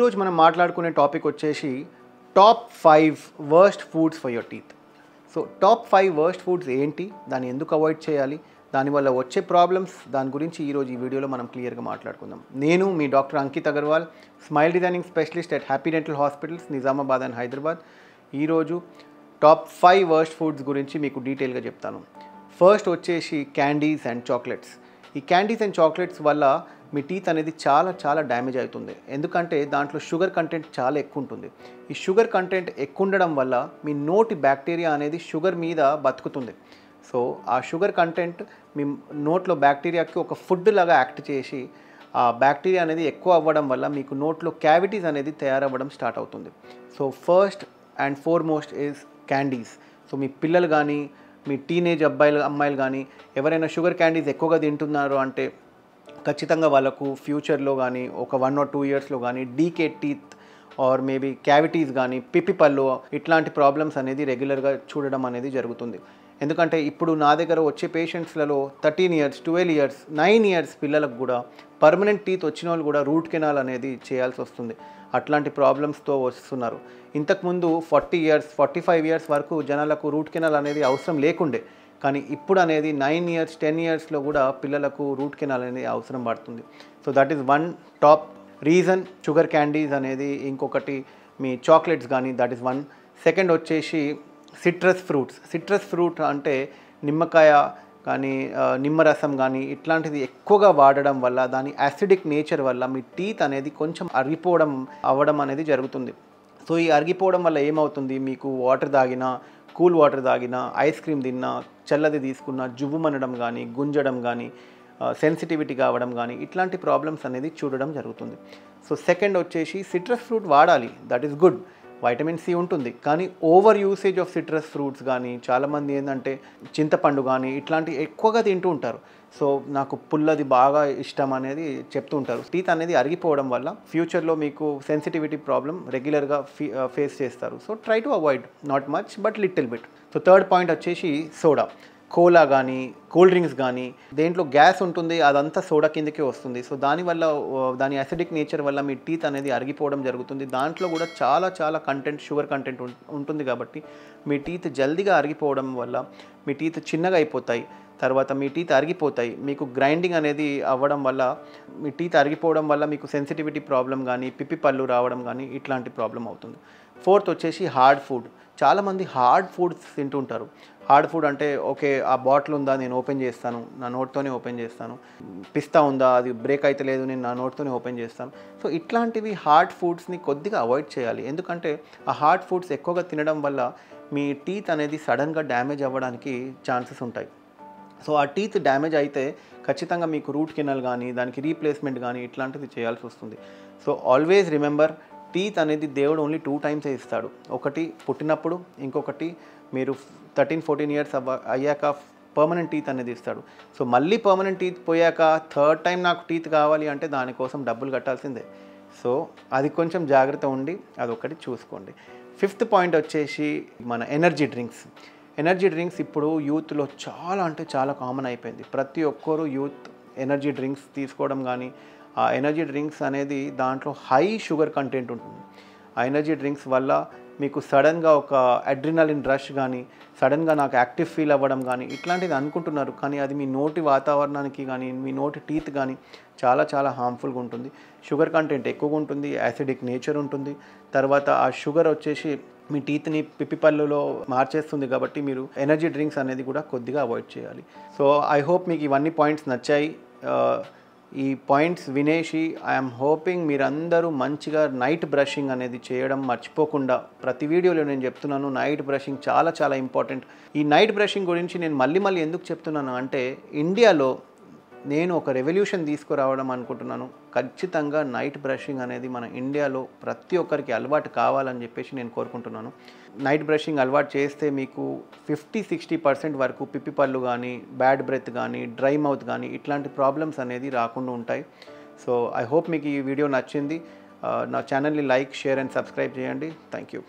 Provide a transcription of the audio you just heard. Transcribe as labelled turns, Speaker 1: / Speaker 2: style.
Speaker 1: ఈరోజు మనం మాట్లాడుకునే టాపిక్ వచ్చేసి top 5 worst foods for your teeth. So top 5 worst foods ఏంటి, దాన్ని ఎందుకు అవాయిడ్ చేయాలి, దానివల్ల వచ్చే ప్రాబ్లమ్స్, దాని గురించి ఈరోజు ఈ వీడియోలో మనం క్లియర్గా మాట్లాడుకుందాం. నేను మీ doctor Ankit Agarwal, smile designing specialist at happy dental hospitals, Nizamabad and Hyderabad. ఈరోజు టాప్ 5 వర్స్ట్ ఫుడ్స్ గురించి మీకు డీటెయిల్గా చెప్తాను. ఫస్ట్ వచ్చేసి క్యాండీస్ అండ్ చాక్లెట్స్. ఈ క్యాండీస్ అండ్ చాక్లెట్స్ వల్ల మీ టీత్ అనేది చాలా డ్యామేజ్ అవుతుంది. ఎందుకంటే దాంట్లో షుగర్ కంటెంట్ చాలా ఎక్కువ ఉంటుంది. ఈ షుగర్ కంటెంట్ ఎక్కువ ఉండడం వల్ల మీ నోటి బ్యాక్టీరియా అనేది షుగర్ మీద బతుకుతుంది. సో ఆ షుగర్ కంటెంట్ మీ నోట్లో బ్యాక్టీరియాకి ఒక ఫుడ్ లాగా యాక్ట్ చేసి ఆ బ్యాక్టీరియా అనేది ఎక్కువ అవ్వడం వల్ల మీకు నోట్లో క్యావిటీస్ అనేది తయారవ్వడం స్టార్ట్ అవుతుంది. So first and foremost is candies. So మీ పిల్లలు కానీ, మీ టీనేజ్ అమ్మాయిలు కానీ ఎవరైనా షుగర్ క్యాండీస్ ఎక్కువగా తింటున్నారు అంటే ఖచ్చితంగా వాళ్ళకు ఫ్యూచర్లో కానీ ఒక 1 or 2 ఇయర్స్లో కానీ decay teeth or maybe cavities కానీ, పిప్పి పళ్ళు, ఇట్లాంటి ప్రాబ్లమ్స్ అనేది రెగ్యులర్గా చూడడం అనేది జరుగుతుంది. ఎందుకంటే ఇప్పుడు నా దగ్గర వచ్చే పేషెంట్స్లలో 13 years, 12 years, 9 years పిల్లలకు కూడా పర్మనెంట్ టీత్ వచ్చిన వాళ్ళు కూడా రూట్ కెనాల్ అనేది చేయాల్సి వస్తుంది. అట్లాంటి ప్రాబ్లమ్స్తో వస్తున్నారు. ఇంతకుముందు 40 years, 45 years వరకు జనాలకు రూట్ కెనాల్ అనేది అవసరం లేకుండే. కానీ ఇప్పుడు అనేది 9 years, 10 yearsలో కూడా పిల్లలకు రూట్ కెనాల్ అనేది అవసరం పడుతుంది. So that is one top reason sugar candies అనేది. ఇంకొకటి మీ చాక్లెట్స్ కానీ, దట్ ఈస్ వన్. సెకండ్ వచ్చేసి సిట్రస్ ఫ్రూట్స్. సిట్రస్ ఫ్రూట్ అంటే నిమ్మకాయ కానీ, నిమ్మరసం కానీ ఇట్లాంటిది ఎక్కువగా వాడడం వల్ల, దాని యాసిడిక్ నేచర్ వల్ల మీ టీత్ అనేది కొంచెం అవ్వడం అనేది జరుగుతుంది. సో ఈ అరిగిపోవడం వల్ల ఏమవుతుంది, మీకు వాటర్ తాగినా, కూల్ వాటర్ తాగినా, ఐస్ క్రీమ్ తిన్నా, చల్లది తీసుకున్నా జువ్వుమనడం కానీ, గుంజడం కానీ, సెన్సిటివిటీ కావడం కానీ ఇట్లాంటి ప్రాబ్లమ్స్ అనేది చూడడం జరుగుతుంది. సో సెకండ్ వచ్చేసి సిట్రస్ ఫ్రూట్ వాడాలి, that is good, vitamin C ఉంటుంది. కానీ over usage of citrus fruits కానీ, చాలామంది ఏంటంటే చింతపండు కానీ ఇట్లాంటి ఎక్కువగా తింటూ ఉంటారు. సో నాకు పుల్లది బాగా ఇష్టం అనేది చెప్తూ ఉంటారు. టీత్ అనేది అరిగిపోవడం వల్ల ఫ్యూచర్లో మీకు సెన్సిటివిటీ ప్రాబ్లం రెగ్యులర్గా ఫేస్ చేస్తారు. So try to avoid, not much but little bit. So third point వచ్చేసి సోడా. కోలా కానీ, కూల్ డ్రింక్స్ కానీ దేంట్లో గ్యాస్ ఉంటుంది, అదంతా సోడా కిందకే వస్తుంది. సో దానివల్ల, దాని యాసిడిక్ నేచర్ వల్ల మీ టీత్ అనేది అరిగిపోవడం జరుగుతుంది. దాంట్లో కూడా చాలా కంటెంట్, షుగర్ కంటెంట్ ఉంటుంది. కాబట్టి మీ టీత్ జల్దీగా అరిగిపోవడం వల్ల మీ టీత్ చిన్నగా అయిపోతాయి. తర్వాత మీ టీత్ అరిగిపోతాయి. మీకు గ్రైండింగ్ అనేది అవ్వడం వల్ల, మీ టీత్ అరిగిపోవడం వల్ల మీకు సెన్సిటివిటీ ప్రాబ్లం కానీ, పిప్పి పళ్ళు రావడం కానీ ఇట్లాంటి ప్రాబ్లం అవుతుంది. ఫోర్త్ వచ్చేసి హార్డ్ ఫుడ్. చాలామంది హార్డ్ ఫుడ్స్ తింటుంటారు. హార్డ్ ఫుడ్ అంటే ఓకే, ఆ బాటిల్ ఉందా, నేను ఓపెన్ చేస్తాను, నా నోట్తోనే ఓపెన్ చేస్తాను. పిస్తా ఉందా, అది బ్రేక్ అయితే లేదు, నేను నా నోట్తోనే ఓపెన్ చేస్తాను. సో ఇట్లాంటివి హార్డ్ ఫుడ్స్ని కొద్దిగా అవాయిడ్ చేయాలి. ఎందుకంటే ఆ హార్డ్ ఫుడ్స్ ఎక్కువగా తినడం వల్ల మీ టీత్ అనేది సడన్గా డ్యామేజ్ అవ్వడానికి ఛాన్సెస్ ఉంటాయి. సో ఆ టీత్ డ్యామేజ్ అయితే ఖచ్చితంగా మీకు రూట్ కెనాల్ కానీ, దానికి రీప్లేస్మెంట్ కానీ ఇట్లాంటిది చేయాల్సి వస్తుంది. సో ఆల్వేస్ రిమెంబర్, టీత్ అనేది దేవుడు ఓన్లీ 2 times ఇస్తాడు. ఒకటి పుట్టినప్పుడు, ఇంకొకటి మీరు 13-14 years అయ్యాక పర్మనెంట్ టీత్ అనేది ఇస్తాడు. సో మళ్ళీ పర్మనెంట్ టీత్ పోయాక థర్డ్ టైం నాకు టీత్ కావాలి అంటే దానికోసం డబ్బులు కట్టాల్సిందే. సో అది కొంచెం జాగ్రత్త ఉండి అదొకటి చూసుకోండి. ఫిఫ్త్ పాయింట్ వచ్చేసి మన ఎనర్జీ డ్రింక్స్. ఎనర్జీ డ్రింక్స్ ఇప్పుడు యూత్లో చాలా కామన్ అయిపోయింది. ప్రతి ఒక్కరు యూత్ ఎనర్జీ డ్రింక్స్ తీసుకోవడం కానీ, ఆ ఎనర్జీ డ్రింక్స్ అనేది దాంట్లో హై షుగర్ కంటెంట్ ఉంటుంది. ఆ ఎనర్జీ డ్రింక్స్ వల్ల మీకు సడన్గా ఒక అడ్రినలిన్ రష్ కానీ, సడన్గా నాకు యాక్టివ్ ఫీల్ అవ్వడం కానీ ఇట్లాంటిది అనుకుంటున్నారు. కానీ అది మీ నోటి వాతావరణానికి కానీ, మీ నోటి టీత్ కానీ చాలా హార్మ్ఫుల్గా ఉంటుంది. షుగర్ కంటెంట్ ఎక్కువగా ఉంటుంది, యాసిడిక్ నేచర్ ఉంటుంది. తర్వాత ఆ షుగర్ వచ్చేసి మీ టీత్ని పిప్పి పళ్ళులో మార్చేస్తుంది. కాబట్టి మీరు ఎనర్జీ డ్రింక్స్ అనేది కూడా కొద్దిగా అవాయిడ్ చేయాలి. సో ఐ హోప్ మీకు ఇవన్నీ పాయింట్స్ నచ్చాయి. ఈ పాయింట్స్ వినేసి ఐఎమ్ హోపింగ్ మీరందరూ మంచిగా నైట్ బ్రషింగ్ అనేది చేయడం మర్చిపోకుండా. ప్రతి వీడియోలో నేను చెప్తున్నాను, నైట్ బ్రషింగ్ చాలా ఇంపార్టెంట్. ఈ నైట్ బ్రషింగ్ గురించి నేను మళ్ళీ ఎందుకు చెప్తున్నాను అంటే, ఇండియాలో నేను ఒక రెవల్యూషన్ తీసుకురావడం అనుకుంటున్నాను. ఖచ్చితంగా నైట్ బ్రషింగ్ అనేది మన ఇండియాలో ప్రతి ఒక్కరికి అలవాటు కావాలని చెప్పేసి నేను కోరుకుంటున్నాను. నైట్ బ్రషింగ్ అలవాటు చేస్తే మీకు 50-60% వరకు పిప్పి పళ్ళు కానీ, బ్యాడ్ బ్రెత్ కానీ, డ్రై మౌత్ కానీ ఇట్లాంటి ప్రాబ్లమ్స్ అనేది రాకుండా ఉంటాయి. సో ఐ హోప్ మీకు ఈ వీడియో నచ్చింది. నా ఛానల్ని లైక్, షేర్ అండ్ సబ్స్క్రైబ్ చేయండి. Thank you.